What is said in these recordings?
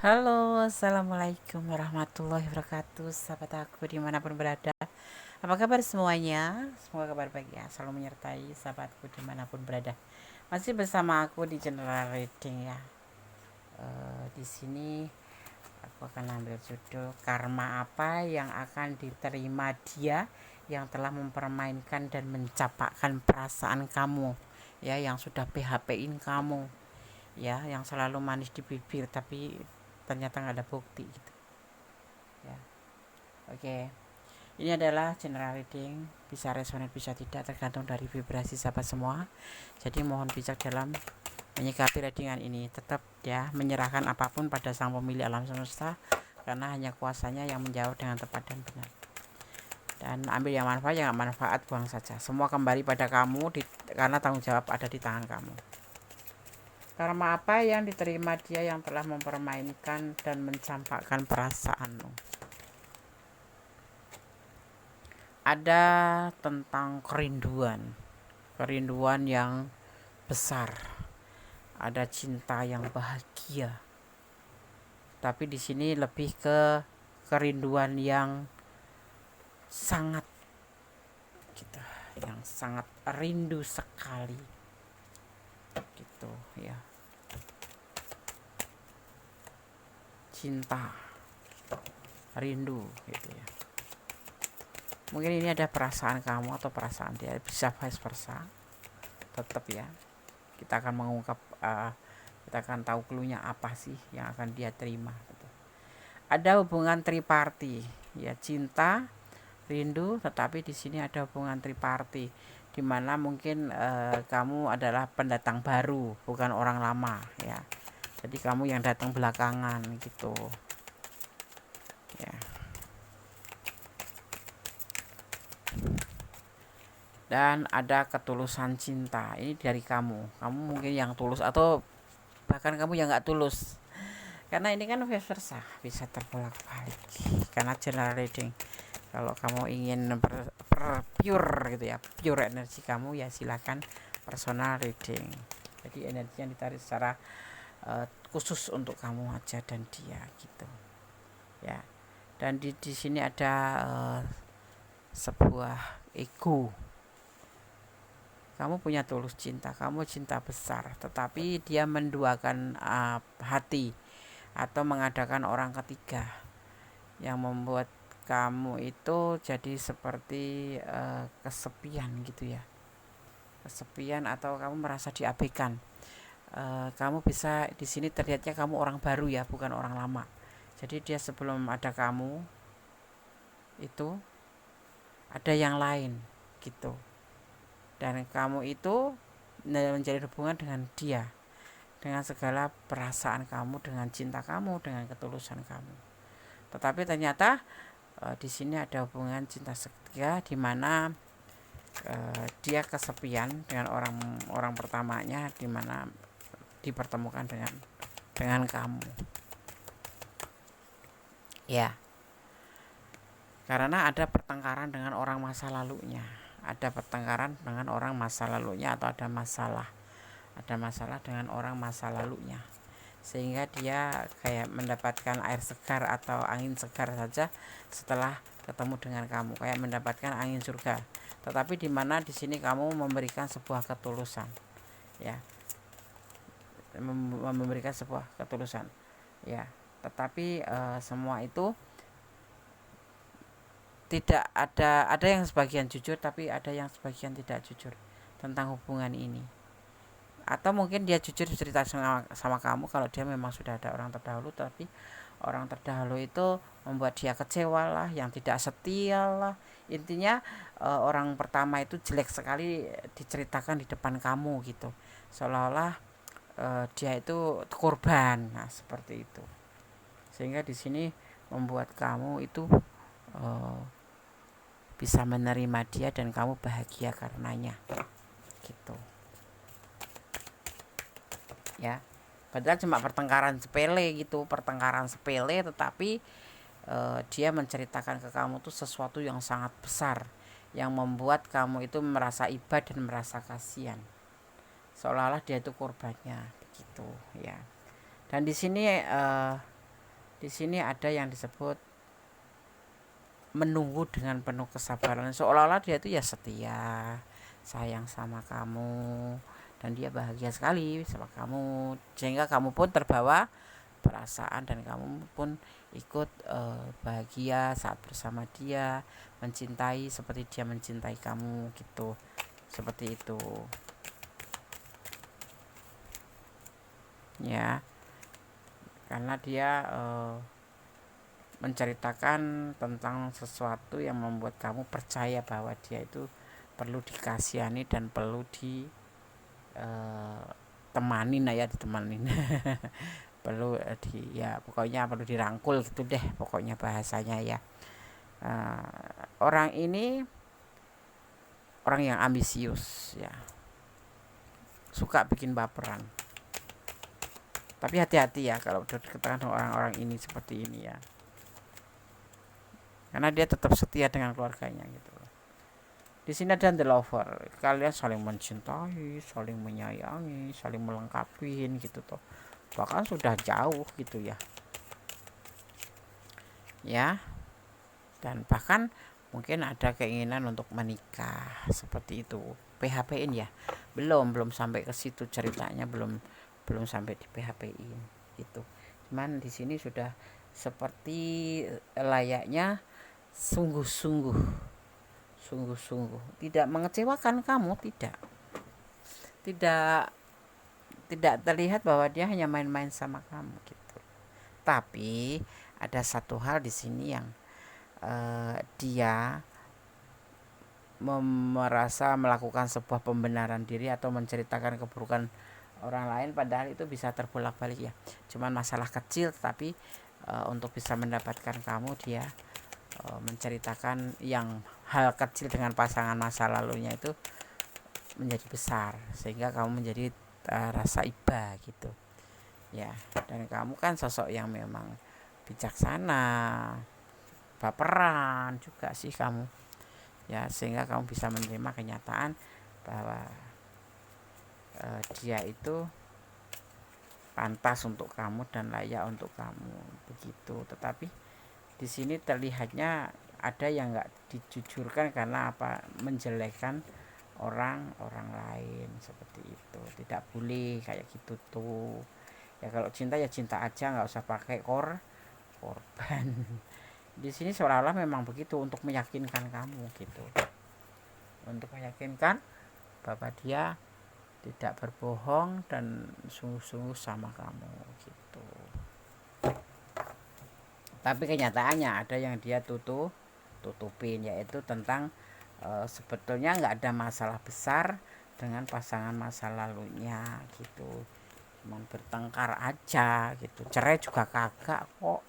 Halo, assalamualaikum warahmatullahi wabarakatuh. Sahabat aku dimanapun berada, apa kabar semuanya? Semoga kabar baik ya, selalu menyertai sahabatku dimanapun berada. Masih bersama aku di General Reading ya. Di sini aku akan ambil judul karma apa yang akan diterima dia yang telah mempermainkan dan mencapakkan perasaan kamu, ya, yang sudah PHP-in kamu, ya, yang selalu manis di bibir tapi ternyata nggak ada bukti gitu ya. Oke, ini adalah general reading, bisa resonan bisa tidak tergantung dari vibrasi sahabat semua. Jadi mohon bijak dalam menyikapi readingan ini, tetap ya menyerahkan apapun pada sang pemilik alam semesta, karena hanya kuasanya yang menjawab dengan tepat dan benar. Dan ambil yang manfaat, yang manfaat buang saja, semua kembali pada kamu karena tanggung jawab ada di tangan kamu. Karma apa yang diterima dia yang telah mempermainkan dan mencampakkan perasaanmu? Ada tentang kerinduan, kerinduan yang besar, ada cinta yang bahagia. Tapi di sini lebih ke kerinduan yang sangat gitu, yang sangat rindu sekali gitu ya. Cinta, rindu gitu ya. Mungkin ini ada perasaan kamu atau perasaan dia, bisa vice versa. Tetap ya, kita akan mengungkap, kita akan tahu cluenya apa sih yang akan dia terima gitu. Ada hubungan triparti ya, cinta, rindu, tetapi di sini ada hubungan triparti di mana mungkin kamu adalah pendatang baru, bukan orang lama ya. Jadi kamu yang datang belakangan gitu ya. Dan ada ketulusan cinta, ini dari kamu mungkin yang tulus atau bahkan kamu yang nggak tulus, karena ini kan vice versa, bisa terbolak balik karena general reading. Kalau kamu ingin pure gitu ya, pure energi kamu, ya silakan personal reading. Jadi energi yang ditarik secara khusus untuk kamu aja dan dia gitu ya. Dan di sini ada sebuah ego. Kamu punya tulus cinta, kamu cinta besar, tetapi dia menduakan hati atau mengadakan orang ketiga yang membuat kamu itu jadi seperti kesepian gitu ya, kesepian atau kamu merasa diabaikan. Kamu bisa di sini terlihatnya kamu orang baru ya, bukan orang lama. Jadi dia sebelum ada kamu itu ada yang lain gitu, dan kamu itu menjalin hubungan dengan dia dengan segala perasaan kamu, dengan cinta kamu, dengan ketulusan kamu. Tetapi ternyata di sini ada hubungan cinta setia di mana dia kesepian dengan orang pertamanya, di mana dipertemukan dengan kamu. Ya. Karena ada pertengkaran dengan orang masa lalunya. Ada pertengkaran dengan orang masa lalunya atau ada masalah. Ada masalah dengan orang masa lalunya. Sehingga dia kayak mendapatkan air segar atau angin segar saja setelah ketemu dengan kamu, kayak mendapatkan angin surga. Tetapi di mana di sini kamu memberikan sebuah ketulusan, ya, memberikan sebuah ketulusan, ya. Tetapi semua itu tidak ada yang sebagian jujur, tapi ada yang sebagian tidak jujur tentang hubungan ini. Atau mungkin dia jujur cerita sama kamu kalau dia memang sudah ada orang terdahulu, tapi orang terdahulu itu membuat dia kecewa lah, yang tidak setia lah. Intinya orang pertama itu jelek sekali diceritakan di depan kamu gitu, seolah-olah dia itu korban. Nah seperti itu, sehingga di sini membuat kamu itu bisa menerima dia dan kamu bahagia karenanya gitu ya. Padahal cuma pertengkaran sepele gitu, pertengkaran sepele, tetapi dia menceritakan ke kamu tuh sesuatu yang sangat besar yang membuat kamu itu merasa iba dan merasa kasihan, seolah-olah dia itu korbannya begitu ya. Dan di sini Di sini ada yang disebut menunggu dengan penuh kesabaran, seolah-olah dia itu ya setia, sayang sama kamu, dan dia bahagia sekali sama kamu, sehingga kamu pun terbawa perasaan dan kamu pun ikut bahagia saat bersama dia, mencintai seperti dia mencintai kamu gitu, seperti itu ya, karena dia menceritakan tentang sesuatu yang membuat kamu percaya bahwa dia itu perlu dikasihani dan perlu ditemanin ya, ditemanin perlu ya pokoknya perlu dirangkul gitu deh pokoknya bahasanya ya. Orang ini orang yang ambisius ya, suka bikin baperan, tapi hati-hati ya kalau udah dikatakan orang-orang ini seperti ini ya, karena dia tetap setia dengan keluarganya gitu. Di sini ada the lover, kalian saling mencintai, saling menyayangi, saling melengkapi gitu toh, bahkan sudah jauh gitu ya, ya, dan bahkan mungkin ada keinginan untuk menikah seperti itu. PHP-in ya, belum sampai ke situ ceritanya, belum sampai di PHP-in gitu. Cuman di sini sudah seperti layaknya sungguh-sungguh tidak mengecewakan kamu, tidak terlihat bahwa dia hanya main-main sama kamu gitu. Tapi ada satu hal di sini yang dia merasa melakukan sebuah pembenaran diri atau menceritakan keburukan orang lain, padahal itu bisa terbolak-balik ya, cuman masalah kecil, tapi untuk bisa mendapatkan kamu, dia menceritakan yang hal kecil dengan pasangan masa lalunya itu menjadi besar, sehingga kamu menjadi rasa iba gitu ya. Dan kamu kan sosok yang memang bijaksana, baperan juga sih kamu ya, sehingga kamu bisa menerima kenyataan bahwa dia itu pantas untuk kamu dan layak untuk kamu begitu. Tetapi di sini terlihatnya ada yang nggak dijujurkan karena apa, menjelekkan orang lain seperti itu. Tidak boleh kayak gitu tuh ya. Kalau cinta ya cinta aja, nggak usah pakai korban. Di sini seolah-olah memang begitu, untuk meyakinkan kamu gitu, untuk meyakinkan bahwa dia tidak berbohong dan sungguh-sungguh sama kamu gitu. Tapi kenyataannya ada yang dia tutupin, yaitu tentang sebetulnya nggak ada masalah besar dengan pasangan masa lalunya gitu, cuman bertengkar aja gitu, cerai juga kagak kok.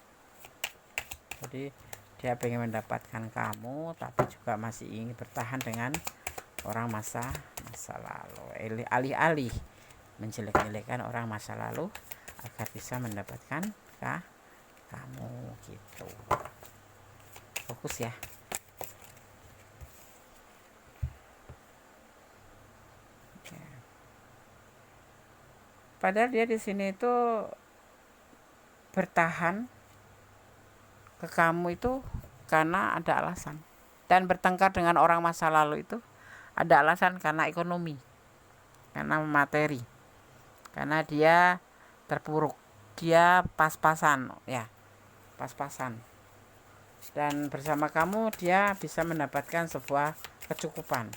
Jadi dia pengen mendapatkan kamu, tapi juga masih ingin bertahan dengan orang masa lalu, alih-alih menjelek-jelekan orang masa lalu agar bisa mendapatkan kamu gitu. Fokus ya. Padahal dia di sini itu bertahan ke kamu itu karena ada alasan, dan bertengkar dengan orang masa lalu itu ada alasan karena ekonomi, karena materi, karena dia terpuruk, dia pas-pasan ya, pas-pasan. Dan bersama kamu dia bisa mendapatkan sebuah kecukupan.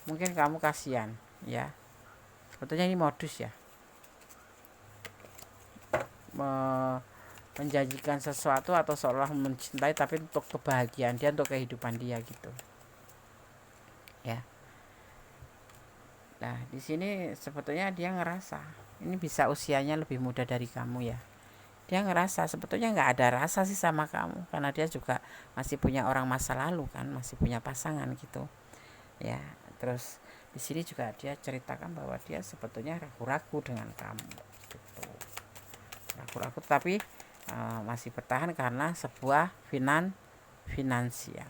Mungkin kamu kasihan ya, sebetulnya ini modus ya, menjanjikan sesuatu atau seolah mencintai, tapi untuk kebahagiaan dia, untuk kehidupan dia gitu ya. Nah di sini sebetulnya dia ngerasa ini bisa usianya lebih muda dari kamu ya. Dia ngerasa sebetulnya nggak ada rasa sih sama kamu, karena dia juga masih punya orang masa lalu kan, masih punya pasangan gitu ya. Terus di sini juga dia ceritakan bahwa dia sebetulnya ragu-ragu dengan kamu gitu, ragu-ragu, tapi masih bertahan karena sebuah finansial.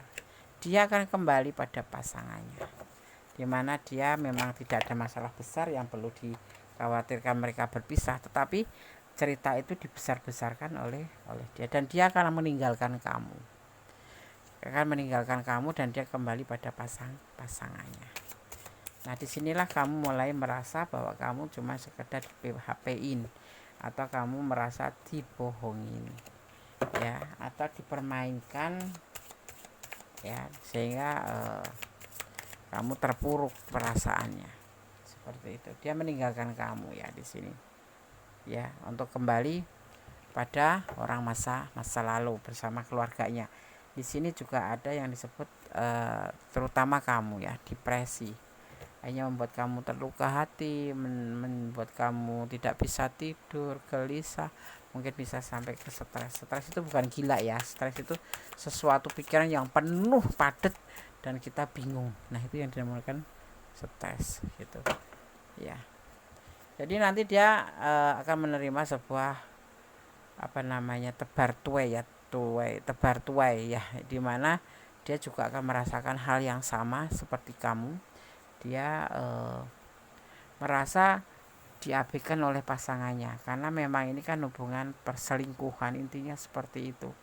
Dia akan kembali pada pasangannya, dimana dia memang tidak ada masalah besar yang perlu dikhawatirkan mereka berpisah, tetapi cerita itu dibesar-besarkan oleh dia, dan dia akan meninggalkan kamu dan dia kembali pada pasangannya. Nah, disinilah kamu mulai merasa bahwa kamu cuma sekedar di PHP-in, atau kamu merasa dibohongin, ya, atau dipermainkan, ya, sehingga kamu terpuruk perasaannya seperti itu. Dia meninggalkan kamu ya di sini, ya, untuk kembali pada orang masa lalu bersama keluarganya. Di sini juga ada yang disebut terutama kamu, ya, depresi. Hanya membuat kamu terluka hati, membuat kamu tidak bisa tidur, gelisah, mungkin bisa sampai ke stres. Stres itu bukan gila ya, stres itu sesuatu pikiran yang penuh padat dan kita bingung. Nah, itu yang dinamakan stres gitu, ya. Jadi nanti dia akan menerima sebuah tebar tuai ya, dimana dia juga akan merasakan hal yang sama seperti kamu. Dia merasa diabaikan oleh pasangannya, karena memang ini kan hubungan perselingkuhan, intinya seperti itu.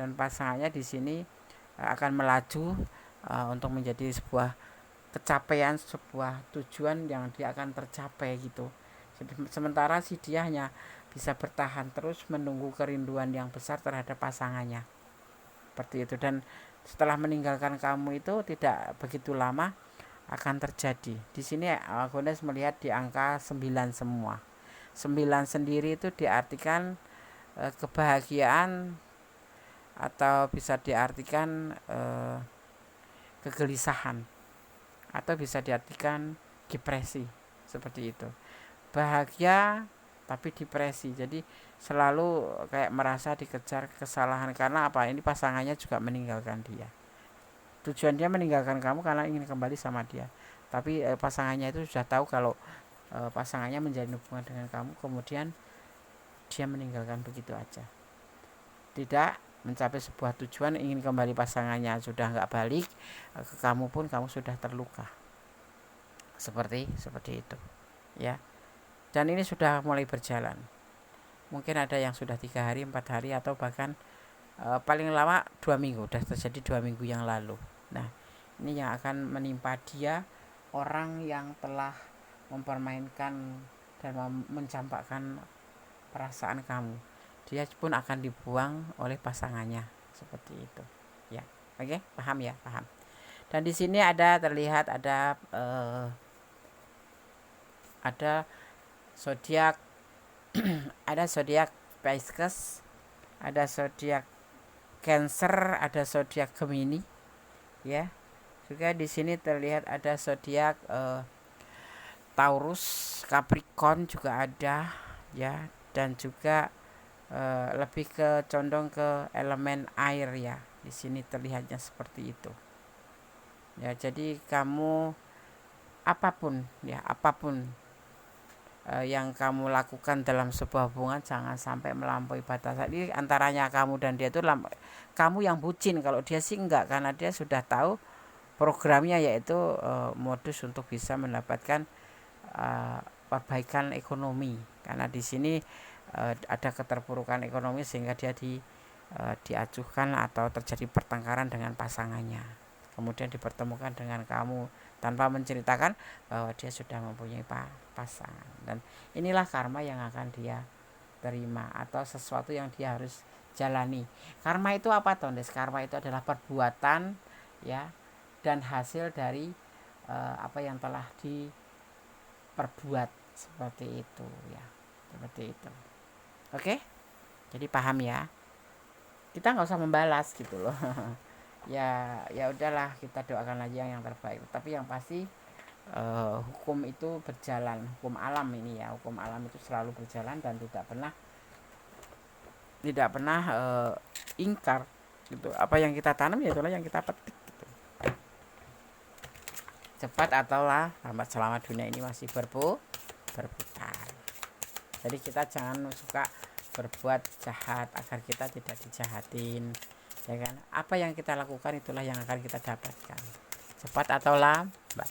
Dan pasangannya di sini akan melaju untuk menjadi sebuah kecapaian, sebuah tujuan yang dia akan tercapai gitu. Sementara si dia hanya bisa bertahan terus menunggu kerinduan yang besar terhadap pasangannya seperti itu. Dan setelah meninggalkan kamu itu tidak begitu lama akan terjadi. Di sini Agnes melihat di angka 9 semua. 9 sendiri itu diartikan kebahagiaan, atau bisa diartikan kegelisahan, atau bisa diartikan depresi seperti itu. Bahagia tapi depresi, jadi selalu kayak merasa dikejar kesalahan. Karena apa? Ini pasangannya juga meninggalkan dia. Tujuan dia meninggalkan kamu karena ingin kembali sama dia, tapi pasangannya itu sudah tahu kalau pasangannya menjalin hubungan dengan kamu, kemudian dia meninggalkan begitu aja, tidak mencapai sebuah tujuan, ingin kembali, pasangannya sudah nggak balik ke kamu pun kamu sudah terluka seperti itu, ya. Dan ini sudah mulai berjalan, mungkin ada yang sudah 3 hari, 4 hari, atau bahkan paling lama 2 minggu, sudah terjadi 2 minggu yang lalu. Nah, ini yang akan menimpa dia, orang yang telah mempermainkan dan mencampakkan perasaan kamu. Dia pun akan dibuang oleh pasangannya seperti itu, ya. Oke, paham ya, paham. Dan di sini terlihat ada zodiak ada zodiak Pisces, ada zodiak Cancer, ada zodiak Gemini, ya. Juga di sini terlihat ada zodiak Taurus, Capricorn juga ada, ya. Dan juga lebih condong ke elemen air, ya. Di sini terlihatnya seperti itu, ya. Jadi kamu apapun yang kamu lakukan dalam sebuah hubungan jangan sampai melampaui batasan. Ini antaranya kamu dan dia itu kamu yang bucin, kalau dia sih enggak, karena dia sudah tahu programnya, yaitu modus untuk bisa mendapatkan perbaikan ekonomi. Karena di sini ada keterpurukan ekonomi sehingga dia diajukan atau terjadi pertengkaran dengan pasangannya. Kemudian dipertemukan dengan kamu tanpa menceritakan bahwa dia sudah mempunyai pasangan. Dan inilah karma yang akan dia terima, atau sesuatu yang dia harus jalani. Karma itu apa, Tondes? Karma itu adalah perbuatan, ya, dan hasil dari apa yang telah diperbuat, seperti itu, ya, seperti itu. Oke, jadi paham ya. Kita nggak usah membalas gitu loh. ya udahlah, kita doakan aja yang terbaik. Tapi yang pasti hukum itu berjalan, hukum alam ini, ya, hukum alam itu selalu berjalan dan tidak pernah ingkar gitu. Apa yang kita tanam ya itulah yang kita petik gitu. Cepat atau lambat, selama dunia ini masih berputar. Jadi kita jangan suka berbuat jahat agar kita tidak dijahatin, ya kan. Apa yang kita lakukan itulah yang akan kita dapatkan, cepat atau lambat,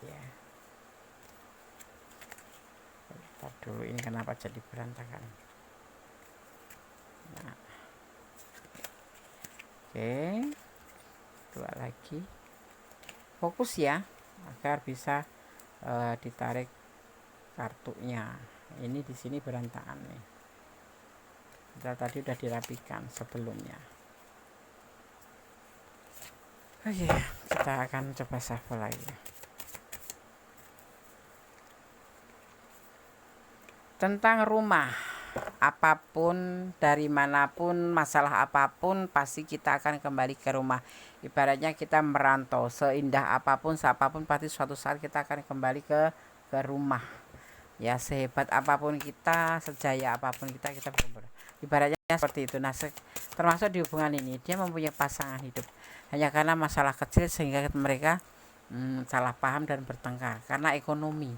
ya. dulu ini kenapa jadi berantakan. Nah, oke, dua lagi, fokus ya agar bisa ditarik kartunya. Ini di sini berantakan nih, tadi udah dirapikan sebelumnya. Oke, kita akan coba shuffle lagi. Tentang rumah, apapun, dari manapun, masalah apapun, pasti kita akan kembali ke rumah. Ibaratnya kita merantau, seindah apapun, seapapun, pasti suatu saat kita akan kembali ke rumah. Ya, sehebat apapun kita, sejaya apapun kita ibaratnya seperti itu. Nah, termasuk di hubungan ini, dia mempunyai pasangan hidup. Hanya karena masalah kecil sehingga mereka salah paham dan bertengkar karena ekonomi.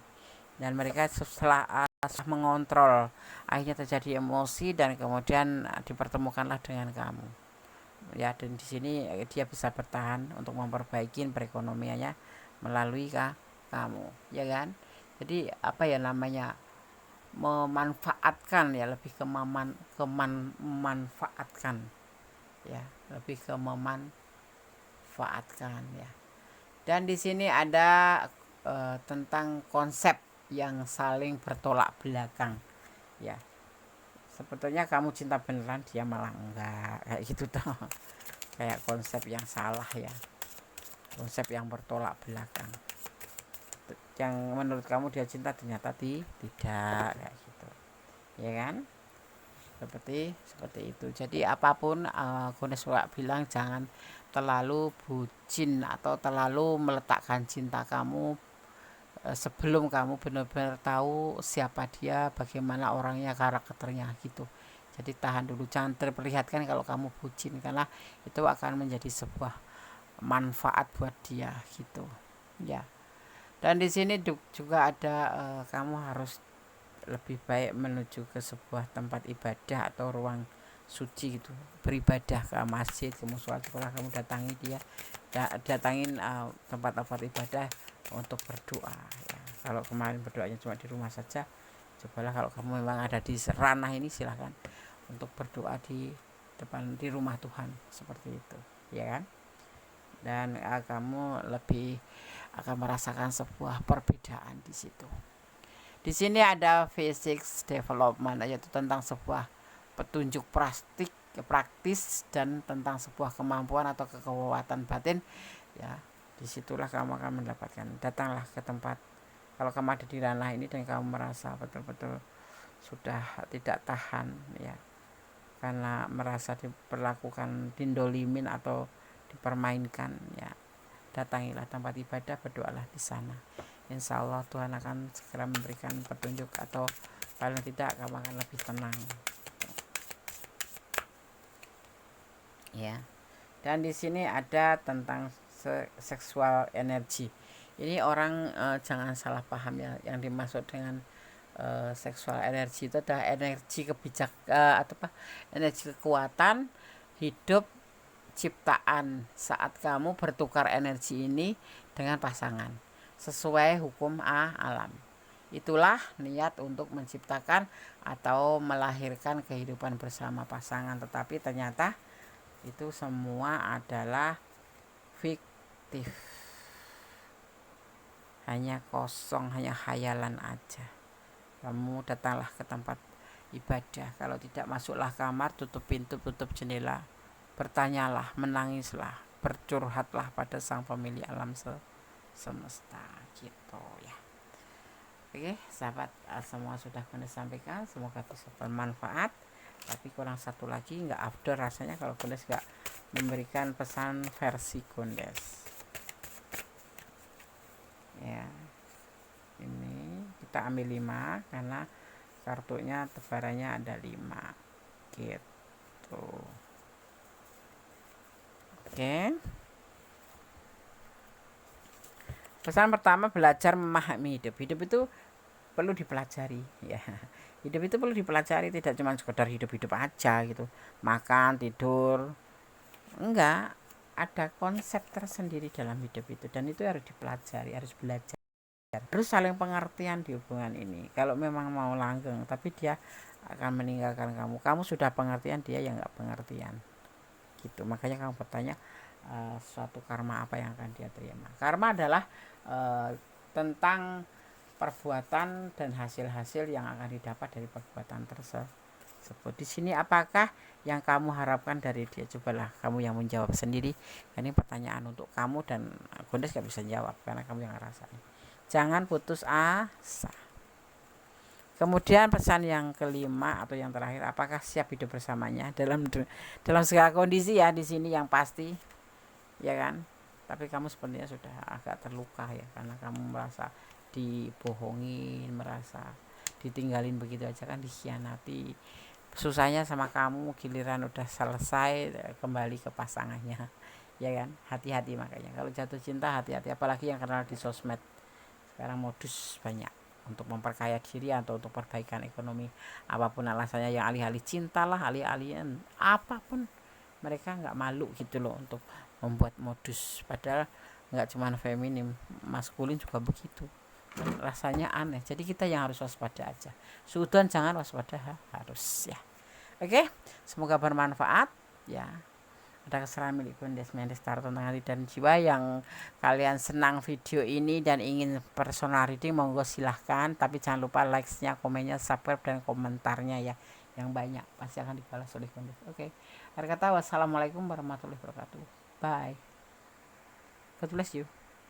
Dan mereka setelah mengontrol, akhirnya terjadi emosi dan kemudian dipertemukanlah dengan kamu. Ya, dan di sini dia bisa bertahan untuk memperbaiki perekonomiannya melalui kamu, ya kan? Jadi apa ya namanya, memanfaatkan ya, lebih ke memanfaatkan ya, lebih ke memanfaatkan ya. Dan di sini ada tentang konsep yang saling bertolak belakang ya. Sebetulnya kamu cinta beneran, dia malah enggak, kayak gitu tuh. Kayak konsep yang salah ya, konsep yang bertolak belakang. Yang menurut kamu dia cinta ternyata tidak, kayak gitu ya kan. Seperti itu. Jadi apapun, Gune suka bilang jangan terlalu bucin atau terlalu meletakkan cinta kamu sebelum kamu benar-benar tahu siapa dia, bagaimana orangnya, karakternya gitu. Jadi tahan dulu, jangan terperlihatkan kalau kamu bucin, karena itu akan menjadi sebuah manfaat buat dia gitu ya. Dan di sini juga ada kamu harus lebih baik menuju ke sebuah tempat ibadah atau ruang suci gitu, beribadah ke masjid, ke musola, sekolah, kamu datangi dia, datangin tempat-tempat ibadah untuk berdoa ya. Kalau kemarin berdoanya cuma di rumah saja, cobalah kalau kamu memang ada di ranah ini, silahkan untuk berdoa di depan, di rumah Tuhan, seperti itu ya kan. Dan kamu lebih akan merasakan sebuah perbedaan di situ. Di sini ada physics development, yaitu tentang sebuah petunjuk praktis dan tentang sebuah kemampuan atau kekuatan batin ya. Disitulah kamu akan mendapatkan. Datanglah ke tempat, kalau kamu ada di ranah ini dan kamu merasa betul-betul sudah tidak tahan ya, karena merasa diperlakukan, dindolimin atau dipermainkan ya, datangilah tempat ibadah, berdoalah di sana. Insya Allah Tuhan akan segera memberikan petunjuk, atau paling tidak kamu akan lebih tenang ya. Dan di sini ada tentang seksual energi. Ini orang jangan salah paham ya, yang dimaksud dengan seksual energi itu adalah energi energi kekuatan hidup ciptaan saat kamu bertukar energi ini dengan pasangan sesuai hukum alam. Itulah niat untuk menciptakan atau melahirkan kehidupan bersama pasangan, tetapi ternyata itu semua adalah fiktif, hanya kosong, hanya khayalan aja. Kamu datanglah ke tempat ibadah, kalau tidak masuklah kamar, tutup pintu, tutup jendela, bertanyalah, menangislah, bercurhatlah pada sang pemilik alam semesta gitu ya. Oke sahabat, semua sudah Bunda sampaikan, semoga bisa bermanfaat. Tapi kurang satu lagi, nggak afdol rasanya kalau Gondes nggak memberikan pesan versi Gondes ya. Ini kita ambil 5 karena kartunya tebarannya ada 5 gitu. Oke. Pesan pertama, belajar memahami hidup. Hidup itu perlu dipelajari ya. Hidup itu perlu dipelajari, tidak cuma sekedar hidup-hidup aja gitu, makan, tidur. Enggak, ada konsep tersendiri dalam hidup itu, dan itu harus dipelajari, harus belajar. Terus saling pengertian di hubungan ini. Kalau memang mau langgeng tapi dia akan meninggalkan kamu, kamu sudah pengertian, dia yang nggak pengertian gitu. Makanya kamu bertanya suatu karma apa yang akan dia terima. Karma adalah tentang perbuatan dan hasil-hasil yang akan didapat dari perbuatan tersebut. Di sini apakah yang kamu harapkan dari dia? Cobalah kamu yang menjawab sendiri. Ini pertanyaan untuk kamu dan Gondes gak bisa jawab karena kamu yang ngerasain. Jangan putus asa. Kemudian pesan yang kelima atau yang terakhir, apakah siap hidup bersamanya dalam segala kondisi ya, di sini yang pasti ya kan. Tapi kamu sepertinya sudah agak terluka ya, karena kamu merasa dibohongin, merasa ditinggalin begitu aja kan, dikhianati. Susahnya sama kamu, giliran udah selesai kembali ke pasangannya ya kan. Hati-hati, makanya kalau jatuh cinta hati-hati, apalagi yang kenal di sosmed. Sekarang modus banyak untuk memperkaya diri atau untuk perbaikan ekonomi, apapun alasannya, yang alih-alih cintalah, alih-alih apapun, mereka nggak malu gitu loh untuk membuat modus. Padahal nggak cuma feminim, maskulin juga begitu. Rasanya aneh. Jadi kita yang harus waspada aja. Suudon jangan waspada, harus ya. Oke, semoga bermanfaat ya. Ada kesalahan milik Gondes Mendestar tentang hati dan jiwa. Yang kalian senang video ini dan ingin personal reading, monggo silahkan. Tapi jangan lupa likes-nya, komennya, subscribe, dan komentarnya ya, yang banyak pasti akan dibalas oleh Gondes. Oke, akhir kata wassalamualaikum warahmatullahi wabarakatuh. Bye, God bless you.